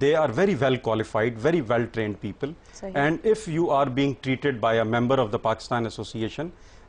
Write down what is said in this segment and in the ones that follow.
they are very well qualified, very well trained people, and if you are being treated by a member of the Pakistan Association,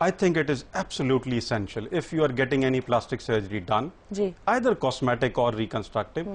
I think it is absolutely essential. If you are getting any plastic surgery done, either cosmetic or reconstructive,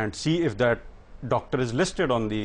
and see if that doctor is listed on the,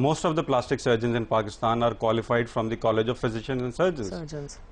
Most of the plastic surgeons in Pakistan are qualified from the College of Physicians and Surgeons.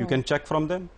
you can check from them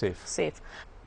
safe.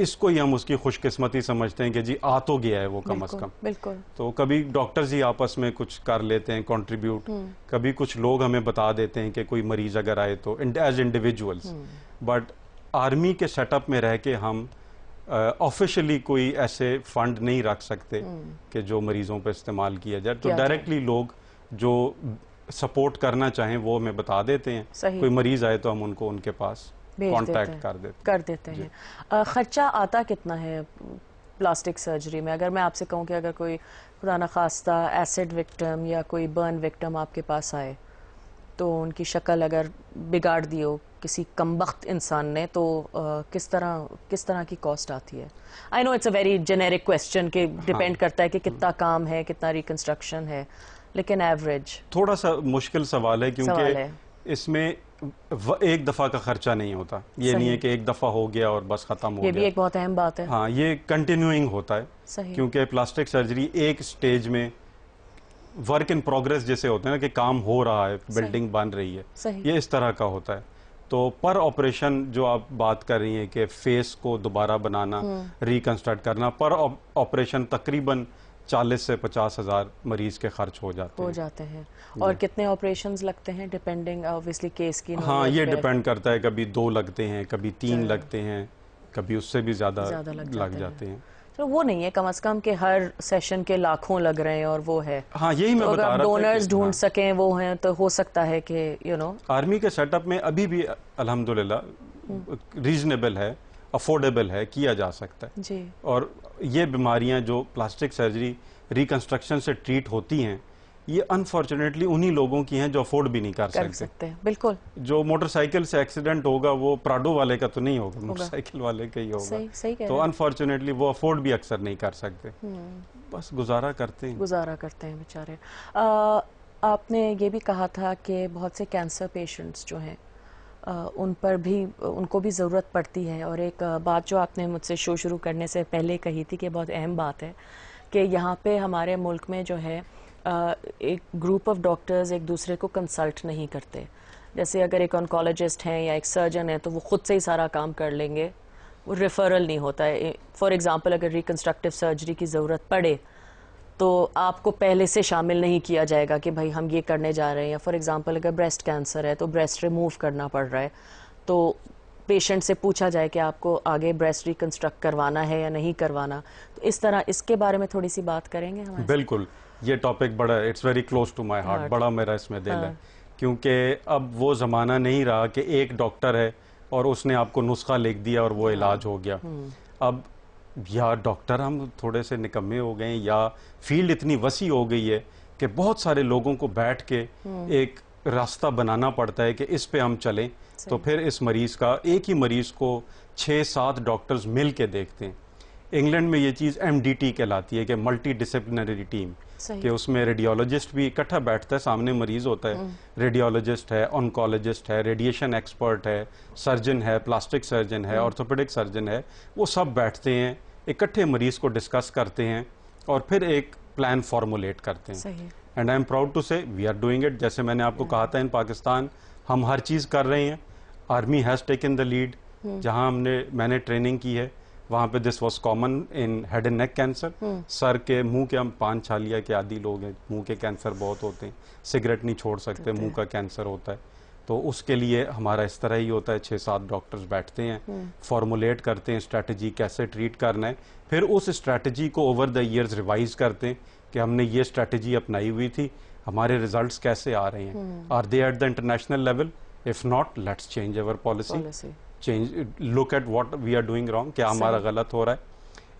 اس کو ہی ہم اس کی خوش قسمتی سمجھتے ہیں کہ جی آ تو گیا ہے وہ کم از کم. بالکل. تو کبھی ڈاکٹرز ہی آپس میں کچھ کر لیتے ہیں کنٹریبیوٹ, کبھی کچھ لوگ ہمیں بتا دیتے ہیں کہ کوئی مریض اگر آئے تو ایز انڈیویجولز. بٹ آرمی کے سیٹ اپ میں رہ کے ہم آفیشلی کوئی ایسے فنڈ نہیں رکھ سکتے کہ جو مریضوں پہ استعمال کیا جائے. تو ڈائریکٹلی لوگ جو سپورٹ کرنا چاہیں وہ ہمیں بتا دیتے ہیں. کوئی مریض آئے تو ہم ان کو ان کے پاس کانٹیکٹ کر دیتے ہیں. خرچہ آتا کتنا ہے پلاسٹک سرجری میں؟ اگر میں آپ سے کہوں کہ اگر کوئی خدا نخواستہ ایسڈ وکٹم یا کوئی برن وکٹم آپ کے پاس آئے تو ان کی شکل اگر بگاڑ دی ہو کسی کمبخت انسان نے, تو کس طرح کی کاسٹ آتی ہے؟ I know it's a very generic question کہ ڈیپینڈ کرتا ہے کہ کتنا کام ہے, کتنا ریکنسٹرکشن ہے, لیکن ایوریج. تھوڑا سا مشکل سوال ہے کیونکہ اس میں ایک دفعہ کا خرچہ نہیں ہوتا. یہ نہیں ہے کہ ایک دفعہ ہو گیا اور بس ختم ہو گیا. یہ بھی ایک بہت اہم بات ہے. ہاں, یہ کنٹینیوئنگ ہوتا ہے کیونکہ پلاسٹک سرجری ایک سٹیج میں ورک ان پروگریس جیسے ہوتے ہیں نا, کہ کام ہو رہا ہے, بلڈنگ بن رہی ہے, یہ اس طرح کا ہوتا ہے. تو پر آپریشن جو آپ بات کر رہی ہیں کہ فیس کو دوبارہ بنانا, ریکنسٹرکٹ کرنا, پر آپریشن تقریباً 40 سے 50 ہزار مریض کے خرچ ہو جاتے ہیں. اور کتنے آپریشنز لگتے ہیں ڈیپینڈنگ اوبویسلی کیس کی؟ ہاں, یہ ڈیپینڈ کرتا ہے, کبھی 2 لگتے ہیں, کبھی 3 لگتے ہیں, کبھی اس سے بھی زیادہ لگ جاتے ہیں. وہ نہیں ہے کم از کم کہ ہر سیشن کے لاکھوں لگ رہے ہیں اور وہ ہے. ہاں, یہی میں بتا رہا تھا. ڈونرز ڈھونڈ سکیں وہ ہیں تو ہو سکتا ہے کہ آرمی کے سیٹ اپ میں ابھی بھی الحمدللہ ریزنیبل ہے, افورڈیبل ہے, کیا جا سکتا ہے. جی. اور یہ بیماریاں جو پلاسٹک سرجری ریکنسٹرکشن سے ٹریٹ ہوتی ہیں, یہ انفارچونیٹلی انہی لوگوں کی ہیں جو افورڈ بھی نہیں کر سکتے. بالکل. جو موٹر سائیکل سے ایکسیڈنٹ ہوگا وہ پراڈو والے کا تو نہیں ہوگا, موٹر سائیکل والے کا ہی ہوگا. تو انفارچونیٹلی وہ افورڈ بھی اکثر نہیں کر سکتے, بس گزارا کرتے ہیں بیچارے. آپ نے یہ بھی کہا تھا کہ بہت سے کینسر پیشنٹس جو ہیں ان کو بھی ضرورت پڑتی ہے. اور ایک بات جو آپ نے مجھ سے شو شروع کرنے سے پہلے کہی تھی کہ بہت اہم بات ہے کہ یہاں پہ ہمارے ملک میں جو ہے ایک گروپ آف ڈاکٹرز ایک دوسرے کو کنسلٹ نہیں کرتے. جیسے اگر ایک آنکولوجسٹ ہیں یا ایک سرجن ہے تو وہ خود سے ہی سارا کام کر لیں گے, وہ ریفرل نہیں ہوتا ہے. فار ایگزامپل اگر ریکنسٹرکٹیو سرجری کی ضرورت پڑے تو آپ کو پہلے سے شامل نہیں کیا جائے گا کہ بھائی ہم یہ کرنے جا رہے ہیں. یا فار ایگزامپل اگر بریسٹ کینسر ہے تو بریسٹ ریموو کرنا پڑ رہا ہے تو پیشنٹ سے پوچھا جائے کہ آپ کو آگے بریسٹ ریکنسٹرکٹ کروانا ہے یا نہیں کروانا. تو اس طرح اس کے بارے میں تھوڑی سی بات کریں گے ہمارے؟ بالکل, یہ ٹاپک بڑا, it's very close to my heart, بڑا میرا اس میں دل ہے. کیونکہ اب وہ زمانہ نہیں رہا کہ ایک ڈاکٹر ہے اور اس نے آپ کو نسخہ لکھ دیا اور وہ علاج ہو گیا. اب یا ڈاکٹر ہم تھوڑے سے نکمے ہو گئے ہیں یا فیلڈ اتنی وسیع ہو گئی ہے کہ بہت سارے لوگوں کو بیٹھ کے ایک راستہ بنانا پڑتا ہے کہ اس پہ ہم چلیں. تو پھر اس مریض کا, ایک ہی مریض کو 6-7 ڈاکٹرز مل کے دیکھتے ہیں. انگلینڈ میں یہ چیز MDT کہلاتی ہے کہ ملٹی ڈسپلنری ٹیم, کہ اس میں ریڈیولوجسٹ بھی اکٹھا بیٹھتا ہے, سامنے مریض ہوتا ہے, ریڈیولوجسٹ ہے, آنکولوجسٹ ہے, ریڈیشن ایکسپرٹ ہے, سرجن ہے, پلاسٹک سرجن ہے, آرتھوپیڈک سرجن ہے, وہ سب بیٹھتے ہیں, اکٹھے مریض کو ڈسکس کرتے ہیں اور پھر ایک پلان فارمولیٹ کرتے ہیں. And I am proud to say we are doing it. جیسے میں نے آپ کو کہا تھا, ان پاکستان ہم ہر چیز کر رہے ہیں. Army has taken the lead. جہاں میں نے ٹریننگ کی ہے وہاں پہ this was common in head and neck cancer. سر کے, منہ کے, ہم پان چھالیا کے عادی لوگ ہیں, منہ کے کینسر بہت ہوتے ہیں, سگریٹ نہیں چھوڑ سکتے, منہ کا کینسر ہوتا ہے. تو اس کے لیے ہمارا اس طرح ہی ہوتا ہے, 6-7 ڈاکٹرز بیٹھتے ہیں, فارمولیٹ کرتے ہیں اسٹریٹجی کیسے ٹریٹ کرنا ہے. پھر اس اسٹریٹجی کو اوور دا ایئرز ریوائز کرتے ہیں کہ ہم نے یہ اسٹریٹجی اپنائی ہوئی تھی, ہمارے ریزلٹس کیسے آ رہے ہیں, are they at the international level, if not let's change our policy, look at what we are doing wrong, کیا ہمارا غلط ہو رہا ہے.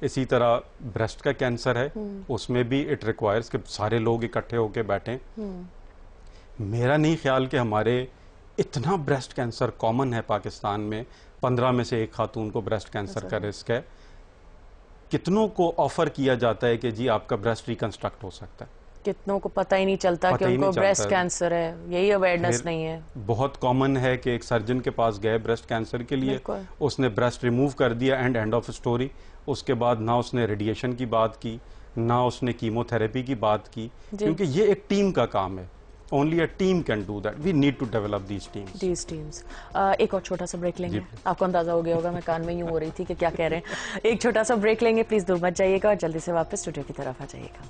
اسی طرح بریسٹ کا کینسر ہے, اس میں بھی اٹ ریکوائرز کہ سارے لوگ اکٹھے ہو کے بیٹھیں. میرا نہیں خیال کہ ہمارے اتنا بریسٹ کینسر کامن ہے پاکستان میں, 15 میں سے 1 خاتون کو بریسٹ کینسر کا رسک ہے. کتنوں کو آفر کیا جاتا ہے کہ جی آپ کا بریسٹ ریکنسٹرکٹ ہو سکتا ہے, کتنوں کو پتہ ہی نہیں چلتا کہ ان کو بریسٹ کینسر ہے, یہی اویئرنیس نہیں ہے. بہت کامن ہے کہ ایک سرجن کے پاس گئے بریسٹ کینسر کے لیے, اس نے بریسٹ ریموو کر دیا, اینڈ آف اسٹوری. اس کے بعد نہ اس نے ریڈیشن کی بات کی, نہ اس نے کیمو تھراپی کی بات کی, کیونکہ یہ ایک ٹیم کا کام ہے. only a team can do that. We need to develop these teams. ایک اور چھوٹا سا بریک لیں گے. آپ کو اندازہ ہو گیا ہوگا میں کان میں یوں ہو رہی تھی کہ کیا کہہ رہے ہیں. ایک چھوٹا سا بریک لیں گے, پلیز دور مت جائیے گا اور جلدی سے واپس اسٹوڈیو کی طرف آ جائیے گا.